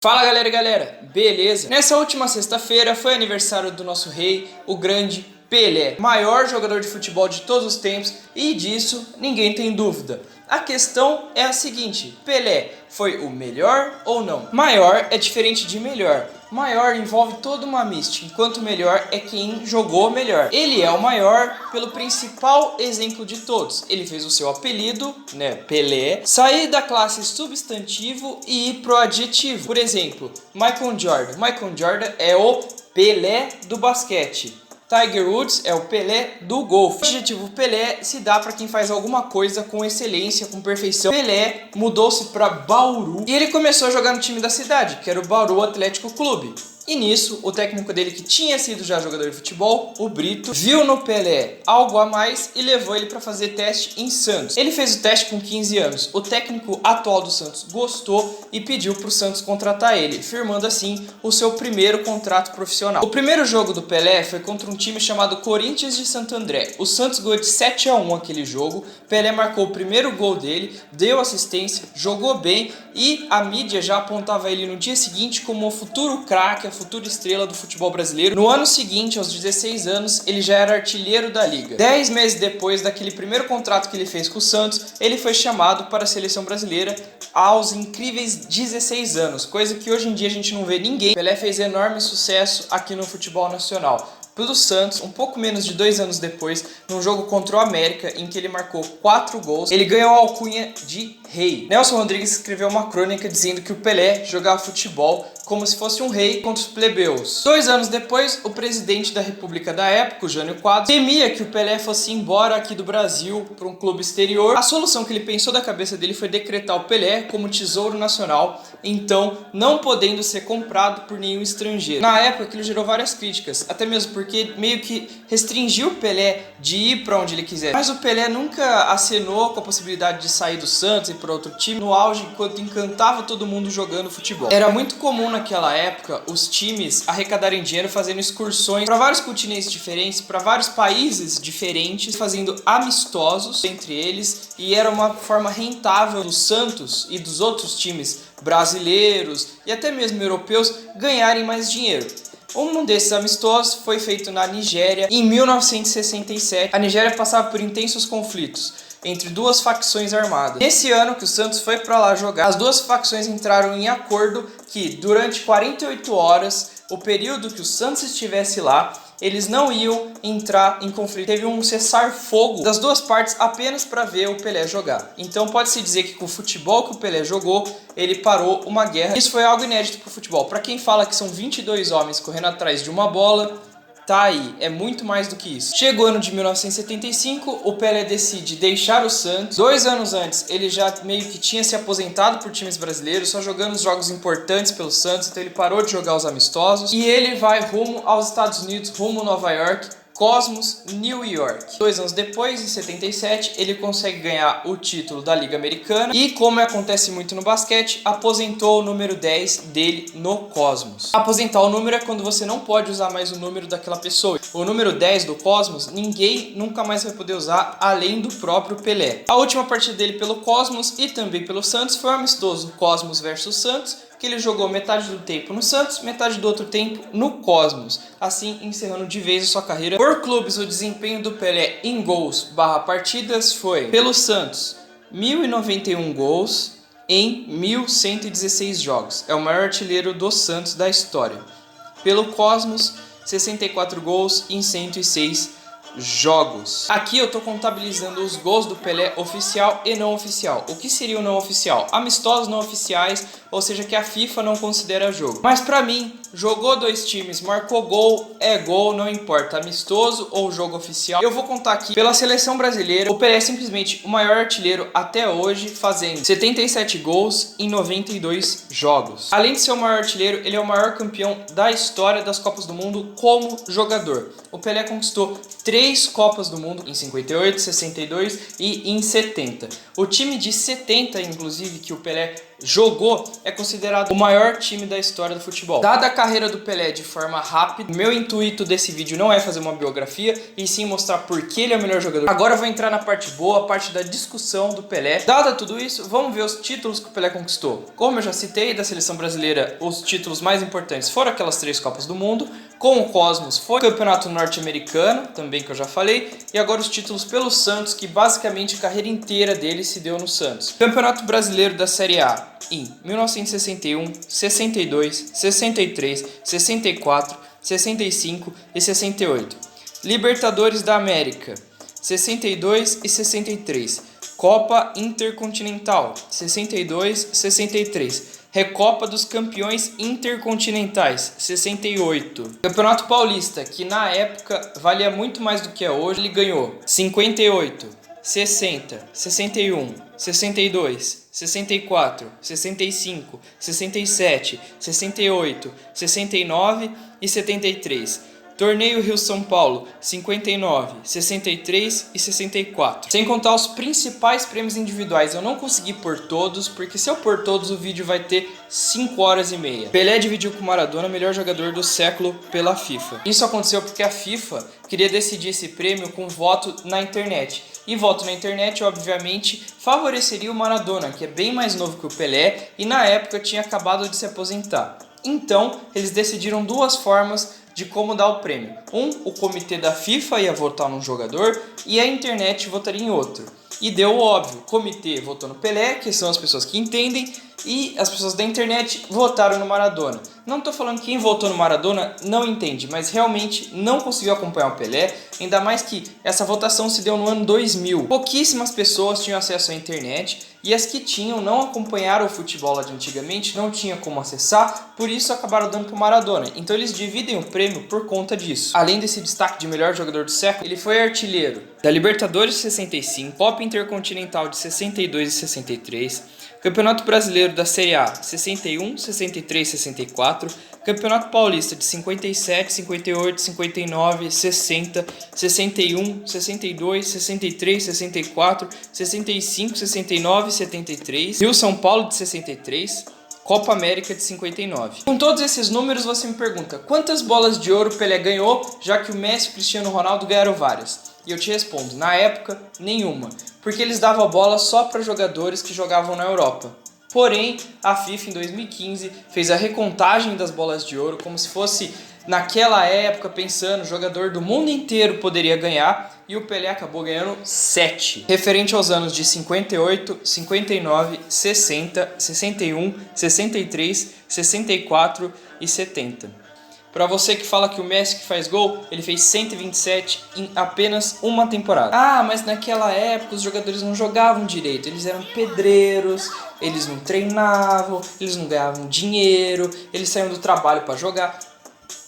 Fala galera, beleza? Nessa última sexta-feira foi aniversário do nosso rei, o grande Pelé, maior jogador de futebol de todos os tempos, e disso ninguém tem dúvida. A questão é a seguinte: Pelé foi o melhor ou não? Maior é diferente de melhor. Maior envolve toda uma mística, enquanto melhor é quem jogou melhor. Ele é o maior pelo principal exemplo de todos. Ele fez o seu apelido, Pelé, sair da classe substantivo e ir pro adjetivo. Por exemplo, Michael Jordan. Michael Jordan é o Pelé do basquete. Tiger Woods é o Pelé do golfe. O adjetivo Pelé se dá para quem faz alguma coisa com excelência, com perfeição. Pelé mudou-se para Bauru e ele começou a jogar no time da cidade, que era o Bauru Atlético Clube. E nisso, o técnico dele, que tinha sido já jogador de futebol, o Brito, viu no Pelé algo a mais e levou ele para fazer teste em Santos. Ele fez o teste com 15 anos. O técnico atual do Santos gostou e pediu para o Santos contratar ele, firmando assim o seu primeiro contrato profissional. O primeiro jogo do Pelé foi contra um time chamado Corinthians de Santo André. O Santos ganhou de 7-1 aquele jogo. Pelé marcou o primeiro gol dele, deu assistência, jogou bem e a mídia já apontava ele no dia seguinte como o futuro craque, a futura estrela do futebol brasileiro. No ano seguinte, aos 16 anos, ele já era artilheiro da liga. 10 meses depois daquele primeiro contrato que ele fez com o Santos, ele foi chamado para a seleção brasileira aos incríveis 16 anos, coisa que hoje em dia a gente não vê ninguém. Pelé fez enorme sucesso aqui no futebol nacional. Pelo Santos, um pouco menos de 2 anos depois, num jogo contra o América, em que ele marcou 4 gols, ele ganhou a alcunha de rei. Nelson Rodrigues escreveu uma crônica dizendo que o Pelé jogava futebol como se fosse um rei contra os plebeus. 2 anos depois, o presidente da República da época, o Jânio Quadros, temia que o Pelé fosse embora aqui do Brasil para um clube exterior. A solução que ele pensou da cabeça dele foi decretar o Pelé como tesouro nacional, então não podendo ser comprado por nenhum estrangeiro. Na época, aquilo gerou várias críticas, até mesmo porque meio que restringiu o Pelé de ir para onde ele quiser. Mas o Pelé nunca acenou com a possibilidade de sair do Santos e para outro time no auge, enquanto encantava todo mundo jogando futebol. Era muito comum naquela época os times arrecadarem dinheiro fazendo excursões para vários continentes diferentes, para vários países diferentes, fazendo amistosos entre eles, e era uma forma rentável do Santos e dos outros times brasileiros e até mesmo europeus ganharem mais dinheiro. Um desses amistosos foi feito na Nigéria em 1967. A Nigéria passava por intensos conflitos entre duas facções armadas. Nesse ano que o Santos foi para lá jogar, as duas facções entraram em acordo que durante 48 horas, o período que o Santos estivesse lá, eles não iam entrar em conflito. Teve um cessar-fogo das duas partes apenas para ver o Pelé jogar. Então pode-se dizer que com o futebol que o Pelé jogou, ele parou uma guerra. Isso foi algo inédito para o futebol. Para quem fala que são 22 homens correndo atrás de uma bola, tá aí, é muito mais do que isso. Chegou o ano de 1975, o Pelé decide deixar o Santos. 2 anos antes, ele já meio que tinha se aposentado por times brasileiros, só jogando os jogos importantes pelo Santos, então ele parou de jogar os amistosos. E ele vai rumo aos Estados Unidos, rumo a Nova York, Cosmos, New York. 2 anos depois, em 77, ele consegue ganhar o título da Liga Americana e, como acontece muito no basquete, aposentou o número 10 dele no Cosmos. Aposentar o número é quando você não pode usar mais o número daquela pessoa. O número 10 do Cosmos, ninguém nunca mais vai poder usar além do próprio Pelé. A última partida dele pelo Cosmos e também pelo Santos foi um amistoso, Cosmos versus Santos, que ele jogou metade do tempo no Santos, metade do outro tempo no Cosmos, assim encerrando de vez a sua carreira. Por clubes, o desempenho do Pelé em gols / partidas foi: pelo Santos, 1.091 gols em 1.116 jogos. É o maior artilheiro do Santos da história. Pelo Cosmos, 64 gols em 106 jogos. Aqui eu tô contabilizando os gols do Pelé oficial e não oficial. O que seria o não oficial? Amistosos não oficiais, ou seja, que a FIFA não considera jogo. Mas pra mim, jogou 2 times, marcou gol, é gol, não importa, amistoso ou jogo oficial. Eu vou contar aqui, pela seleção brasileira, o Pelé é simplesmente o maior artilheiro até hoje, fazendo 77 gols em 92 jogos. Além de ser o maior artilheiro, ele é o maior campeão da história das Copas do Mundo como jogador. O Pelé conquistou 3 Copas do Mundo em 58, 62 e em 70. O time de 70, inclusive, que o Pelé jogou, é considerado o maior time da história do futebol. Dada a carreira do Pelé de forma rápida, o meu intuito desse vídeo não é fazer uma biografia, e sim mostrar por que ele é o melhor jogador. Agora eu vou entrar na parte boa, a parte da discussão do Pelé. Dada tudo isso, vamos ver os títulos que o Pelé conquistou. Como eu já citei, da seleção brasileira, os títulos mais importantes foram aquelas 3 Copas do Mundo. Com o Cosmos foi o Campeonato Norte-Americano, também que eu já falei, e agora os títulos pelo Santos, que basicamente a carreira inteira dele se deu no Santos. Campeonato Brasileiro da Série A em 1961, 62, 63, 64, 65 e 68. Libertadores da América, 62 e 63. Copa Intercontinental, 62 e 63. Recopa dos Campeões Intercontinentais, 68. Campeonato Paulista, que na época valia muito mais do que é hoje, ele ganhou 58, 60, 61, 62, 64, 65, 67, 68, 69 e 73. Torneio Rio-São Paulo, 59, 63 e 64. Sem contar os principais prêmios individuais. Eu não consegui pôr todos, porque se eu pôr todos o vídeo vai ter 5 horas e meia. Pelé dividiu com Maradona o melhor jogador do século pela FIFA. Isso aconteceu porque a FIFA queria decidir esse prêmio com voto na internet. E voto na internet, obviamente, favoreceria o Maradona, que é bem mais novo que o Pelé e na época tinha acabado de se aposentar. Então, eles decidiram 2 formas de como dar o prêmio. O comitê da FIFA ia votar num jogador e a internet votaria em outro. E deu o óbvio, o comitê votou no Pelé, que são as pessoas que entendem, e as pessoas da internet votaram no Maradona. Não estou falando que quem votou no Maradona não entende, mas realmente não conseguiu acompanhar o Pelé, ainda mais que essa votação se deu no ano 2000. Pouquíssimas pessoas tinham acesso à internet, e as que tinham não acompanharam o futebol lá de antigamente, não tinham como acessar, por isso acabaram dando para o Maradona. Então eles dividem o prêmio por conta disso. Além desse destaque de melhor jogador do século, ele foi artilheiro da Libertadores de 65, Copa Intercontinental de 62 e 63, Campeonato Brasileiro da Série A 61, 63 e 64, Campeonato Paulista de 57, 58, 59, 60, 61, 62, 63, 64, 65, 69 e 73, Rio-São Paulo de 63, Copa América de 59. Com todos esses números você me pergunta, quantas bolas de ouro Pelé ganhou, já que o Messi e o Cristiano Ronaldo ganharam várias? E eu te respondo, na época, nenhuma, porque eles davam a bola só para jogadores que jogavam na Europa. Porém, a FIFA em 2015 fez a recontagem das bolas de ouro como se fosse naquela época, pensando, o jogador do mundo inteiro poderia ganhar, e o Pelé acabou ganhando 7. Referente aos anos de 58, 59, 60, 61, 63, 64 e 70. Pra você que fala que o Messi que faz gol, ele fez 127 em apenas uma temporada. Ah, mas naquela época os jogadores não jogavam direito, eles eram pedreiros, eles não treinavam, eles não ganhavam dinheiro, eles saíam do trabalho para jogar.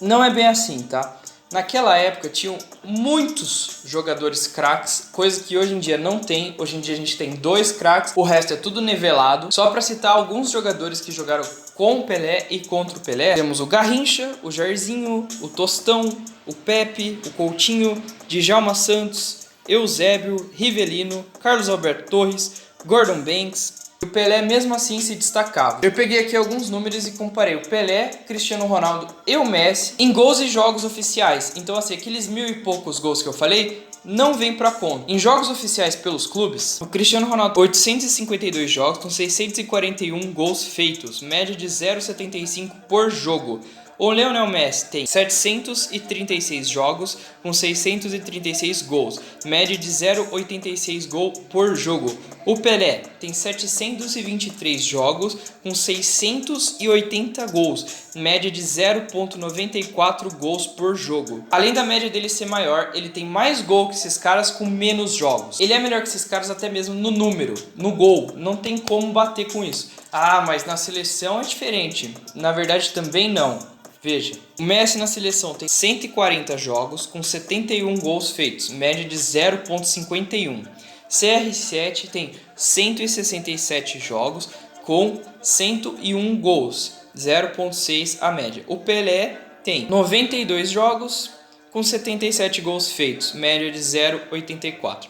Não é bem assim, tá? Naquela época tinham muitos jogadores craques, coisa que hoje em dia não tem. Hoje em dia a gente tem 2 craques, o resto é tudo nivelado. Só para citar alguns jogadores que jogaram com o Pelé e contra o Pelé, temos o Garrincha, o Jairzinho, o Tostão, o Pepe, o Coutinho, Djalma Santos, Eusébio, Rivelino, Carlos Alberto Torres, Gordon Banks. O Pelé mesmo assim se destacava. Eu peguei aqui alguns números e comparei o Pelé, Cristiano Ronaldo e o Messi em gols e jogos oficiais. Então assim, aqueles 1000 e poucos gols que eu falei não vem pra conta. Em jogos oficiais pelos clubes, o Cristiano Ronaldo 852 jogos com 641 gols feitos, média de 0,75 por jogo. O Lionel Messi tem 736 jogos com 636 gols, média de 0,86 gol por jogo. O Pelé tem 723 jogos com 680 gols, média de 0,94 gols por jogo. Além da média dele ser maior, ele tem mais gol que esses caras com menos jogos. Ele é melhor que esses caras até mesmo no número, no gol, não tem como bater com isso. Ah, mas na seleção é diferente. Na verdade também não. Veja, o Messi na seleção tem 140 jogos com 71 gols feitos, média de 0,51. CR7 tem 167 jogos com 101 gols, 0,6 a média. O Pelé tem 92 jogos com 77 gols feitos, média de 0,84.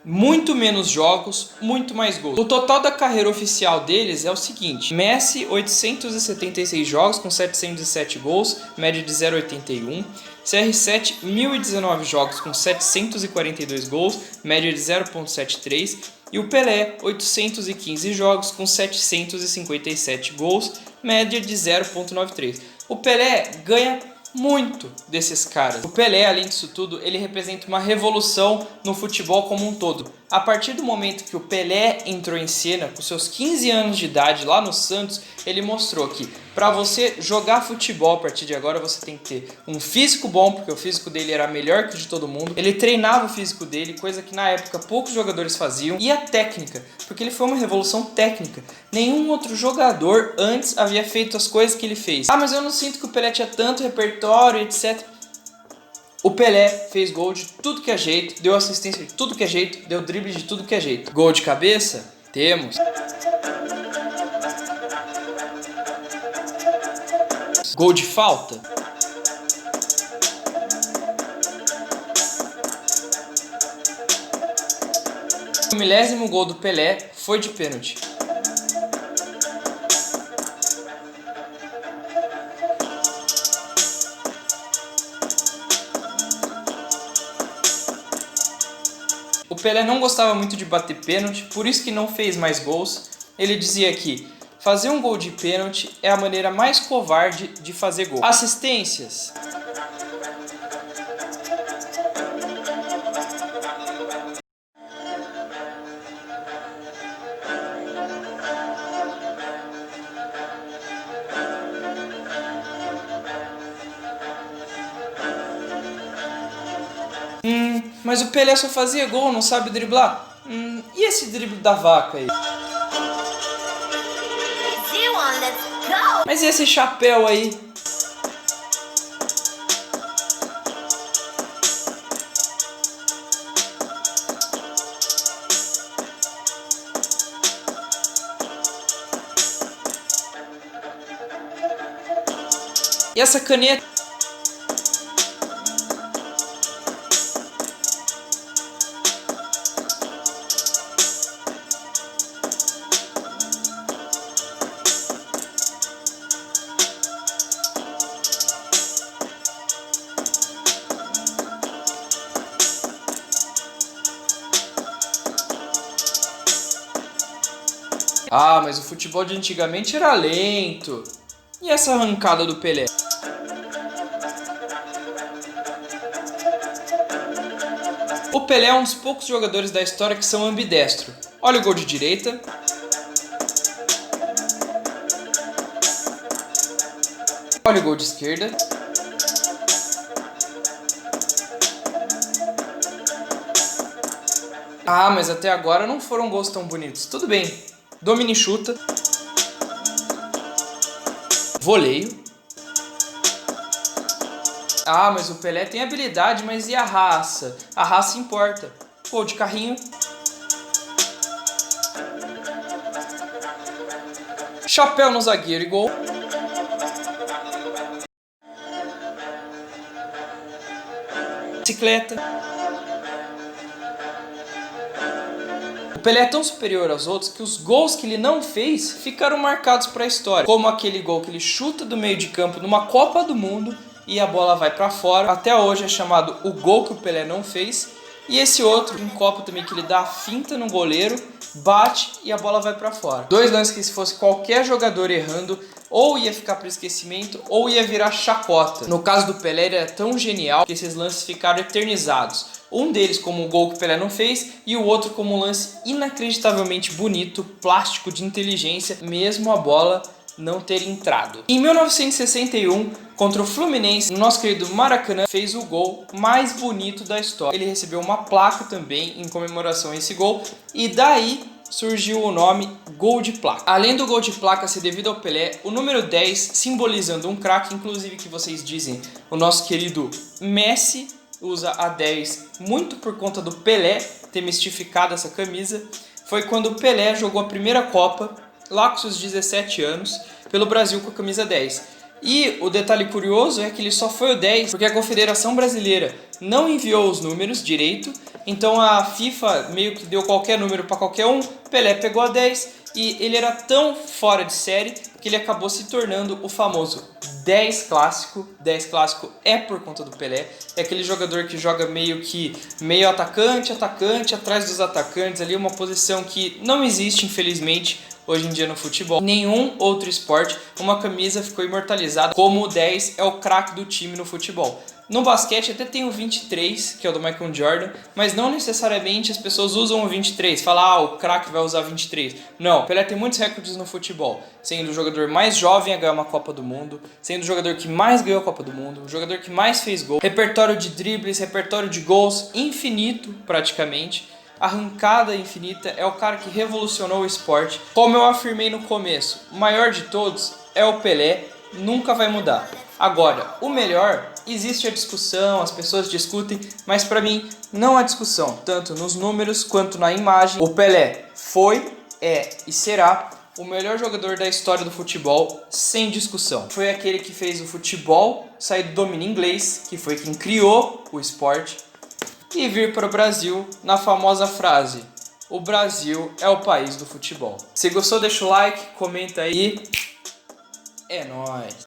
muito menos jogos, muito mais gols. O total da carreira oficial deles é o seguinte: Messi 876 jogos com 707 gols, média de 0,81. CR7 1019 jogos com 742 gols, média de 0,73. E o Pelé 815 jogos com 757 gols, média de 0,93. O Pelé ganha muito desses caras. O Pelé, além disso tudo, ele representa uma revolução no futebol como um todo. A partir do momento que o Pelé entrou em cena, com seus 15 anos de idade lá no Santos, ele mostrou que para você jogar futebol a partir de agora você tem que ter um físico bom, porque o físico dele era melhor que o de todo mundo. Ele treinava o físico dele, coisa que na época poucos jogadores faziam. E a técnica, porque ele foi uma revolução técnica. Nenhum outro jogador antes havia feito as coisas que ele fez. Ah, mas eu não sinto que o Pelé tinha tanto repertório, etc. O Pelé fez gol de tudo que é jeito, deu assistência de tudo que é jeito, deu drible de tudo que é jeito. Gol de cabeça? Temos. Gol de falta? O 1000º gol do Pelé foi de pênalti. O Pelé não gostava muito de bater pênalti, por isso que não fez mais gols. Ele dizia que fazer um gol de pênalti é a maneira mais covarde de fazer gol. Assistências. Mas o Pelé só fazia gol, não sabe driblar? E esse drible da vaca aí? Mas e esse chapéu aí? E essa caneta? Ah, mas o futebol de antigamente era lento. E essa arrancada do Pelé? O Pelé é um dos poucos jogadores da história que são ambidestro. Olha o gol de direita. Olha o gol de esquerda. Ah, mas até agora não foram gols tão bonitos. Tudo bem. Domine chuta. Voleio. Ah, mas o Pelé tem habilidade, mas e a raça? A raça importa. Gol de carrinho. Chapéu no zagueiro e gol. Bicicleta. O Pelé é tão superior aos outros que os gols que ele não fez ficaram marcados para a história. Como aquele gol que ele chuta do meio de campo numa Copa do Mundo e a bola vai para fora. Até hoje é chamado o gol que o Pelé não fez. E esse outro, em Copa também, que ele dá a finta no goleiro, bate e a bola vai para fora. Dois lances que se fosse qualquer jogador errando, ou ia ficar para esquecimento, ou ia virar chacota. No caso do Pelé, ele é tão genial que esses lances ficaram eternizados. Um deles como um gol que o Pelé não fez, e o outro como um lance inacreditavelmente bonito, plástico, de inteligência, mesmo a bola não ter entrado. Em 1961, contra o Fluminense, no nosso querido Maracanã, fez o gol mais bonito da história. Ele recebeu uma placa também em comemoração a esse gol, e daí surgiu o nome gol de placa. Além do gol de placa ser devido ao Pelé, o número 10 simbolizando um craque, inclusive que vocês dizem, o nosso querido Messi usa a 10 muito por conta do Pelé ter mistificado essa camisa. Foi quando o Pelé jogou a primeira Copa, lá com seus 17 anos, pelo Brasil com a camisa 10. E o detalhe curioso é que ele só foi o 10 porque a Confederação Brasileira não enviou os números direito, então a FIFA meio que deu qualquer número para qualquer um, Pelé pegou a 10 e ele era tão fora de série que ele acabou se tornando o famoso 10 clássico. 10 clássico é por conta do Pelé, é aquele jogador que joga meio atacante, atrás dos atacantes ali, uma posição que não existe infelizmente hoje em dia no futebol. Em nenhum outro esporte uma camisa ficou imortalizada como o 10 é o craque do time no futebol. No basquete até tem o 23, que é o do Michael Jordan, mas não necessariamente as pessoas usam o 23. Fala, o craque vai usar 23. Não, Pelé tem muitos recordes no futebol, sendo o jogador mais jovem a ganhar uma Copa do Mundo, sendo o jogador que mais ganhou a Copa do Mundo, o jogador que mais fez gol, repertório de dribles, repertório de gols infinito praticamente. Arrancada infinita, é o cara que revolucionou o esporte. Como eu afirmei no começo, o maior de todos é o Pelé, nunca vai mudar. Agora, o melhor, existe a discussão, as pessoas discutem, mas pra mim não há discussão, tanto nos números quanto na imagem. O Pelé foi, é e será o melhor jogador da história do futebol, sem discussão. Foi aquele que fez o futebol sair do domínio inglês, que foi quem criou o esporte, e vir para o Brasil na famosa frase: o Brasil é o país do futebol. Se gostou, deixa o like, comenta aí. É nóis!